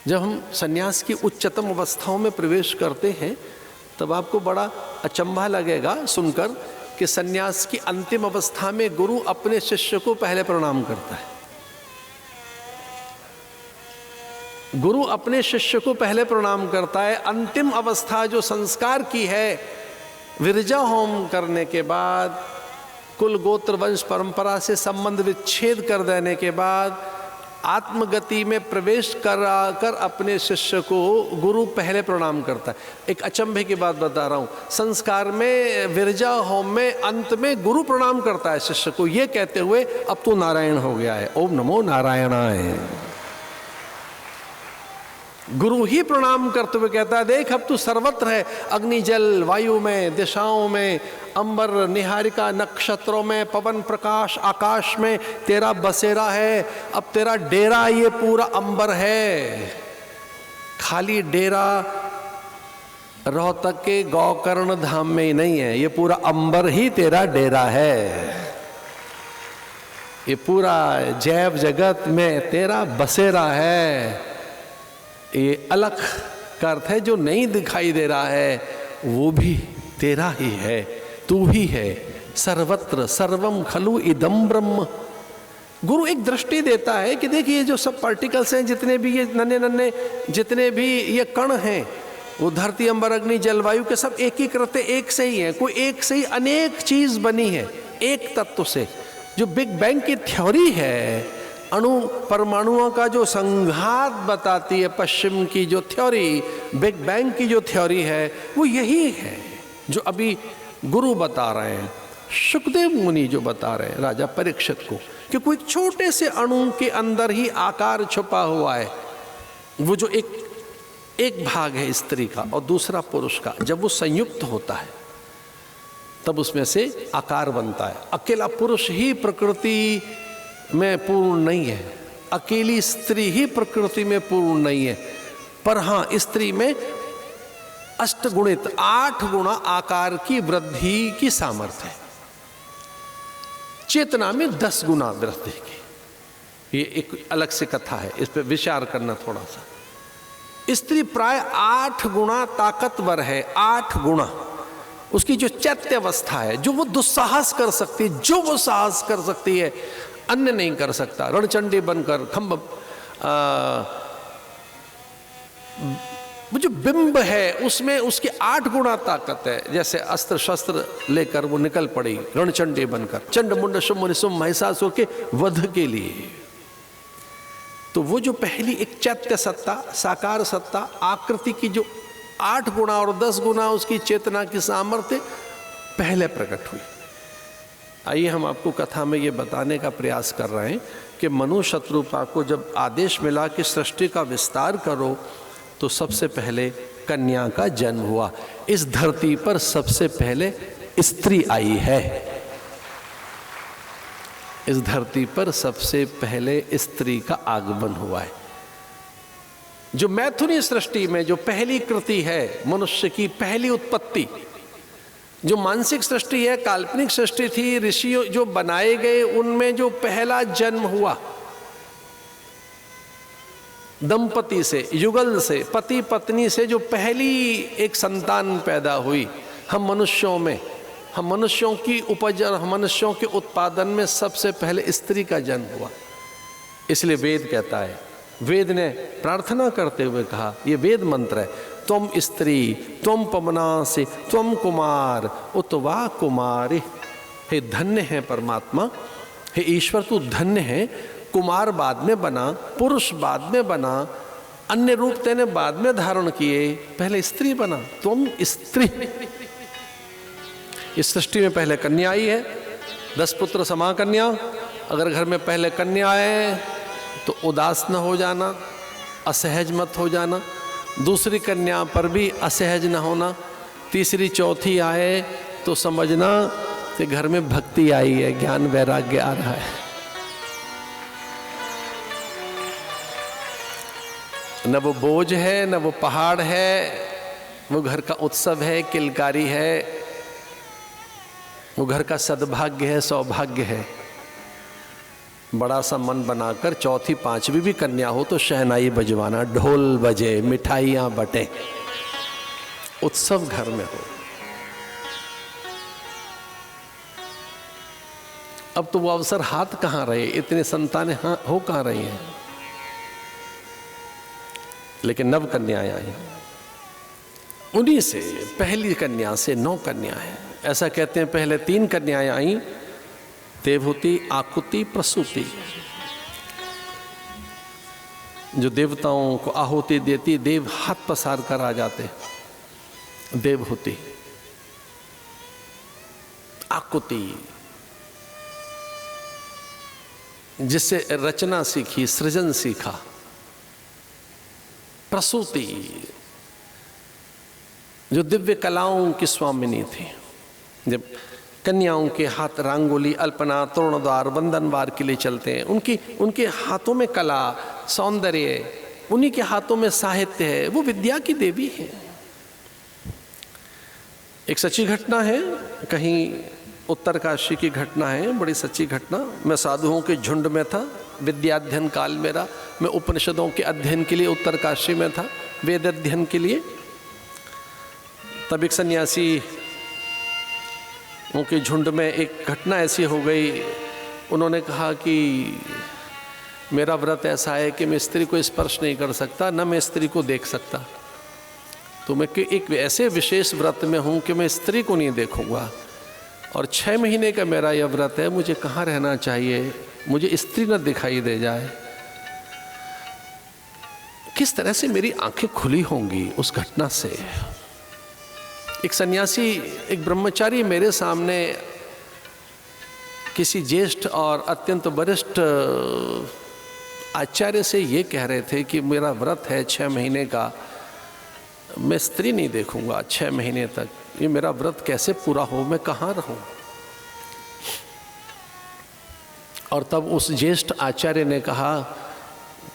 जब हम सन्यास की उच्चतम अवस्थाओं में प्रवेश करते हैं तब आपको बड़ा अचंभा लगेगा सुनकर कि सन्यास की अंतिम अवस्था में गुरु अपने शिष्य को पहले प्रणाम करता है। गुरु अपने शिष्य को पहले प्रणाम करता है। अंतिम अवस्था जो संस्कार की है, विरजा होम करने के बाद, कुल गोत्र वंश परंपरा से संबंध विच्छेद कर देने के बाद, आत्मगति में प्रवेश कर अपने शिष्य को गुरु पहले प्रणाम करता है। एक अचंभे की बात बता रहा हूँ, संस्कार में, विरजा होम में अंत में गुरु प्रणाम करता है शिष्य को, ये कहते हुए अब तो नारायण हो गया है, ओम नमो नारायणाय। गुरु ही प्रणाम करते हुए कहता है, देख अब तू सर्वत्र है, अग्नि जल वायु में, दिशाओं में, अंबर निहारिका नक्षत्रों में, पवन प्रकाश आकाश में तेरा बसेरा है। अब तेरा डेरा ये पूरा अंबर है, खाली डेरा रोहतक के गौकर्ण धाम में ही नहीं है, ये पूरा अंबर ही तेरा डेरा है। ये पूरा जैव जगत में तेरा बसेरा है। ये अलख का अर्थ है जो नहीं दिखाई दे रहा है, वो भी तेरा ही है, तू ही है। सर्वत्र सर्वम खलु इदम ब्रह्म। गुरु एक दृष्टि देता है कि देखिए जो सब पार्टिकल्स हैं, जितने भी ये नन्हे नन्हे जितने भी ये कण हैं, वो धरती अंबर अग्नि जलवायु के सब एकीकृत एक से ही है। कोई एक से ही अनेक चीज बनी है, एक तत्व से। जो बिग बैंग की थ्योरी है, अणु परमाणुओं का जो संघात बताती है पश्चिम की जो थ्योरी, बिग बैंग की जो थ्योरी है, वो यही है जो अभी गुरु बता रहे हैं, सुखदेव मुनि जो बता रहे हैं राजा परीक्षित को, कि कोई छोटे से अणु के अंदर ही आकार छुपा हुआ है। वो जो एक भाग है स्त्री का और दूसरा पुरुष का, जब वो संयुक्त होता है तब उसमें से आकार बनता है। अकेला पुरुष ही प्रकृति में पूर्ण नहीं है, अकेली स्त्री ही प्रकृति में पूर्ण नहीं है, पर हाँ स्त्री में अष्टगुणित 8 गुणा आकार की वृद्धि की सामर्थ्य है। चेतना में 10 गुना वृद्धि की, ये एक अलग से कथा है, इस पर विचार करना थोड़ा सा। स्त्री प्राय 8 गुना ताकतवर है, 8 गुना। उसकी जो चैत्य अवस्था है, जो वो दुस्साहस कर सकती है, जो वो साहस कर सकती है, अन्य नहीं कर सकता। रणचंडी बनकर खंभ, वो जो बिंब है उसमें उसकी 8 गुना ताकत है। जैसे अस्त्र शस्त्र लेकर वो निकल पड़ी रणचंडी बनकर, चंड मुंड शुंभ निशुंभ महिषासुर के वध के लिए। तो वो जो पहली एक चैत्य सत्ता, साकार सत्ता, आकृति की जो 8 गुना और 10 गुना उसकी चेतना की सामर्थ्य पहले प्रकट हुई। आइए हम आपको कथा में ये बताने का प्रयास कर रहे हैं कि मनु शत्रुपा को जब आदेश मिला कि सृष्टि का विस्तार करो, तो सबसे पहले कन्या का जन्म हुआ। इस धरती पर सबसे पहले स्त्री आई है। इस धरती पर सबसे पहले स्त्री का आगमन हुआ है। जो मैथुनी सृष्टि में जो पहली कृति है, मनुष्य की पहली उत्पत्ति, जो मानसिक सृष्टि है, काल्पनिक सृष्टि थी, ऋषि जो बनाए गए, उनमें जो पहला जन्म हुआ दंपति से, युगल से, पति पत्नी से जो पहली एक संतान पैदा हुई, हम मनुष्यों में, हम मनुष्यों की उपज और हम मनुष्यों के उत्पादन में सबसे पहले स्त्री का जन्म हुआ। इसलिए वेद कहता है, वेद ने प्रार्थना करते हुए कहा, ये वेद मंत्र है, त्वम स्त्री त्वम पवनासि त्वम कुमार उतवा कुमारी। हे धन्य है परमात्मा, हे ईश्वर तू धन्य है। कुमार बाद में बना, पुरुष बाद में बना, अन्य रूप तेने बाद में धारण किए, पहले स्त्री बना, तुम स्त्री। इस सृष्टि में पहले कन्या आई है, 10 पुत्र समा कन्या। अगर घर में पहले कन्या है तो उदास न हो जाना, असहज मत हो जाना। दूसरी कन्या पर भी असहज न होना। तीसरी चौथी आए तो समझना कि घर में भक्ति आई है, ज्ञान वैराग्य आ रहा है। न वो बोझ है, न वो पहाड़ है, वो घर का उत्सव है, किलकारी है, वो घर का सद्भाग्य है, सौभाग्य है। बड़ा सा मन बनाकर चौथी पांचवी भी कन्या हो तो शहनाई बजवाना, ढोल बजे, मिठाइयाँ बटे, उत्सव घर में हो। अब तो वो अवसर हाथ कहाँ रहे, इतने संतानें हो कहाँ रही हैं। लेकिन नव कन्याएं आई, उन्हीं से पहली कन्या से 9 कन्याएं। ऐसा कहते हैं पहले 3 कन्याएं आई, देवहूति, आकुति, प्रसूति, जो देवताओं को आहुति देती, देव हाथ पसार कर आ जाते। देवहूति, आकुति जिससे रचना सीखी, सृजन सीखा। प्रसूति जो दिव्य कलाओं की स्वामिनी थी। जब कन्याओं के हाथ रंगोली, अल्पना, तोरणद्वार, वंदनवार के लिए चलते हैं, उनके हाथों में कला, सौंदर्य, उन्हीं के हाथों में साहित्य है, वो विद्या की देवी है। एक सच्ची घटना है, कहीं उत्तरकाशी की घटना है, बड़ी सच्ची घटना। मैं साधुओं के झुंड में था, विद्याध्ययन काल मेरा, मैं उपनिषदों के अध्ययन के लिए उत्तरकाशी में था, वेद अध्ययन के लिए। तब एक सन्यासी उनके झुंड में एक घटना ऐसी हो गई, उन्होंने कहा कि मेरा व्रत ऐसा है कि मैं स्त्री को स्पर्श नहीं कर सकता, न मैं स्त्री को देख सकता। तो मैं एक ऐसे विशेष व्रत में हूँ कि मैं स्त्री को नहीं देखूँगा, और 6 महीने का मेरा यह व्रत है, मुझे कहाँ रहना चाहिए, मुझे स्त्री न दिखाई दे जाए। किस तरह से मेरी आंखें खुली होंगी उस घटना से। एक सन्यासी, एक ब्रह्मचारी मेरे सामने किसी ज्येष्ठ और अत्यंत वरिष्ठ आचार्य से ये कह रहे थे कि मेरा व्रत है 6 महीने का, मैं स्त्री नहीं देखूंगा 6 महीने तक, ये मेरा व्रत कैसे पूरा हो, मैं कहाँ रहूं। और तब उस ज्येष्ठ आचार्य ने कहा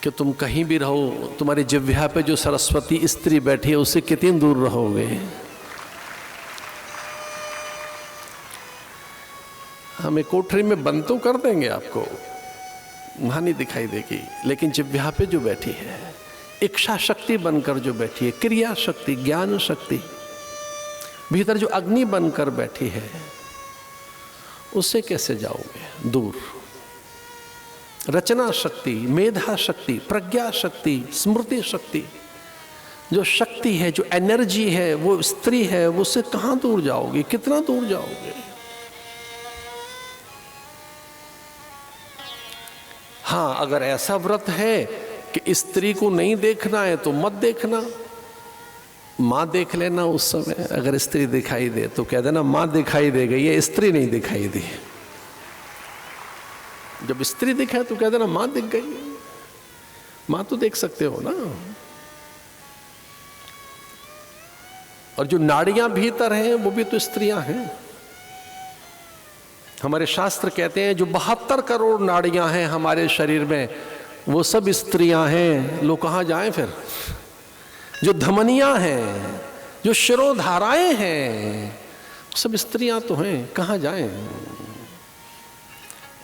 कि तुम कहीं भी रहो, तुम्हारी जिह्वा पे जो सरस्वती स्त्री बैठी है उससे कितनी दूर रहोगे। हमें कोठरी में बंद तो कर देंगे आपको, वहाँ नहीं दिखाई देगी, लेकिन जिह्वा पे जो बैठी है, इच्छा शक्ति बनकर जो बैठी है, क्रिया शक्ति, ज्ञान शक्ति, भीतर जो अग्नि बनकर बैठी है, उससे कैसे जाओगे दूर। रचना शक्ति, मेधा शक्ति, प्रज्ञा शक्ति, स्मृति शक्ति, जो शक्ति है, जो एनर्जी है, वो स्त्री है, वो उससे कहाँ दूर जाओगे, कितना दूर जाओगे। हाँ, अगर ऐसा व्रत है कि स्त्री को नहीं देखना है तो मत देखना, माँ देख लेना उस समय। अगर स्त्री दिखाई दे तो कह देना माँ दिखाई दे गई है, स्त्री नहीं दिखाई दी। जब स्त्री दिखाए तो कह देना माँ दिख गई है, माँ तो देख सकते हो ना। और जो नाड़ियां भीतर हैं वो भी तो स्त्रियां हैं। हमारे शास्त्र कहते हैं जो 72 करोड़ नाड़ियां हैं हमारे शरीर में, वो सब स्त्रियां हैं। लोग कहाँ जाएं फिर। जो धमनियां हैं, जो शिरोधाराएं हैं, सब स्त्रियां तो हैं, कहाँ जाएं।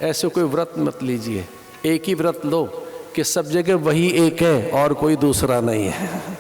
ऐसे कोई व्रत मत लीजिए, एक ही व्रत लो कि सब जगह वही एक है और कोई दूसरा नहीं है।